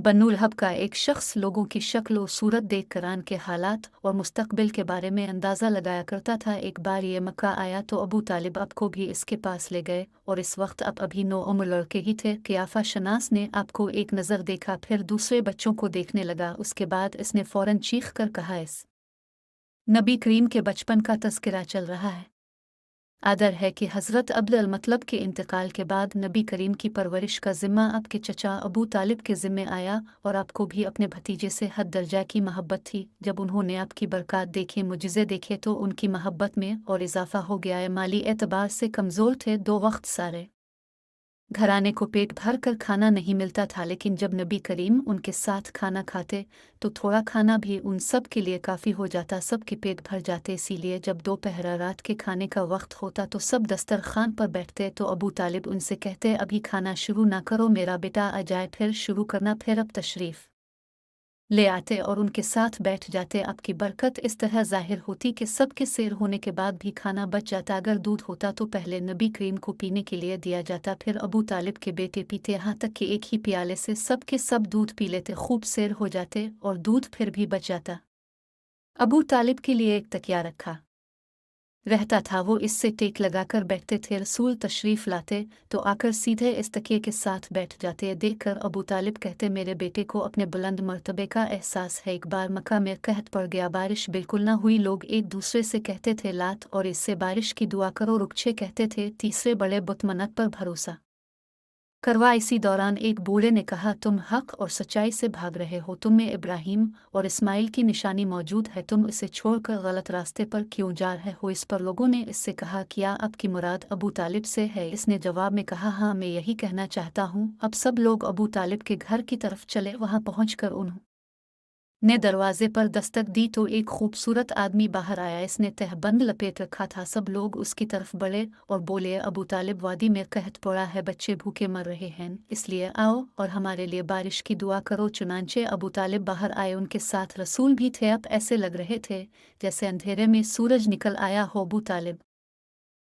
बन्नुल hub का एक शख्स लोगों की शक्ल और सूरत देख कुरान के हालात और मुस्तकबिल के बारे में अंदाज़ा लगाया करता था। एक बार ये मक्का आया तो अबू तालिब अब को भी इसके पास ले गए और इस वक्त अभी 9 उम्र लड़के ही थे। क़ियाफ़ा शनास ने आपको एक नज़र देखा, फिर दूसरे बच्चों को देखने लगा। उसके बाद इसने फ़ौरन चीख कर कहा, इस नबी करीम के बचपन का तज़किरा चल रहा है। आदर है कि हज़रत अब्दुल मतलब के इंतकाल के बाद नबी करीम की परवरिश का ज़िम्मा आपके चचा अबू तालिब के ज़िम्मे आया और आपको भी अपने भतीजे से हद दर्जा की मोहब्बत थी। जब उन्होंने आपकी बरक़ात देखे, मुजिज़े देखे तो उनकी मोहब्बत में और इजाफ़ा हो गया है। माली एतबार से कमज़ोर थे, 2 वक्त सारे घराने को पेट भर कर खाना नहीं मिलता था, लेकिन जब नबी करीम उनके साथ खाना खाते तो थोड़ा खाना भी उन सब के लिए काफ़ी हो जाता, सबके पेट भर जाते। इसीलिए जब दोपहर रात के खाने का वक्त होता तो सब दस्तरखान पर बैठते तो अबू तालिब उनसे कहते, अभी खाना शुरू ना करो, मेरा बेटा आ जाए फिर शुरू करना। फिर अब तशरीफ़ ले आते और उनके साथ बैठ जाते। आपकी बरकत इस तरह ज़ाहिर होती कि सबके सैर होने के बाद भी खाना बच जाता। अगर दूध होता तो पहले नबी करीम को पीने के लिए दिया जाता, फिर अबू तालिब के बेटे पीते, यहाँ तक कि एक ही प्याले से सबके सब दूध पी लेते, खूब सैर हो जाते और दूध फिर भी बच जाता। अबू तालिब के लिए एक तकिया रखा रहता था, वो इससे टेक लगाकर बैठते थे। रसूल तशरीफ़ लाते तो आकर सीधे इस तकिए के साथ बैठ जाते। देखकर अबू तालिब कहते, मेरे बेटे को अपने बुलंद मर्तबे का एहसास है। एक बार मक्का में कहत पड़ गया, बारिश बिल्कुल ना हुई। लोग एक दूसरे से कहते थे, लात और इससे बारिश की दुआ करो। रुक्षे कहते थे, तीसरे बड़े बुतमनक पर भरोसा करवा। इसी दौरान एक बूढ़े ने कहा, तुम हक और सच्चाई से भाग रहे हो, तुम में इब्राहिम और इस्माइल की निशानी मौजूद है, तुम इसे छोड़कर गलत रास्ते पर क्यों जा रहे हो? इस पर लोगों ने इससे कहा, क्या आपकी मुराद अबू तालिब से है? इसने जवाब में कहा, हाँ, मैं यही कहना चाहता हूँ। अब सब लोग अबू तालिब के घर की तरफ चले। वहाँ पहुँचकर उन्होंने दरवाजे पर दस्तक दी तो एक खूबसूरत आदमी बाहर आया। इसने तहबंद लपेट रखा था। सब लोग उसकी तरफ बढ़े और बोले, अबू तालिब वादी में कहत पड़ा है, बच्चे भूखे मर रहे हैं, इसलिए आओ और हमारे लिए बारिश की दुआ करो। चुनांचे अबू तालिब बाहर आए, उनके साथ रसूल भी थे। अब ऐसे लग रहे थे जैसे अंधेरे में सूरज निकल आया हो। अबू तालिब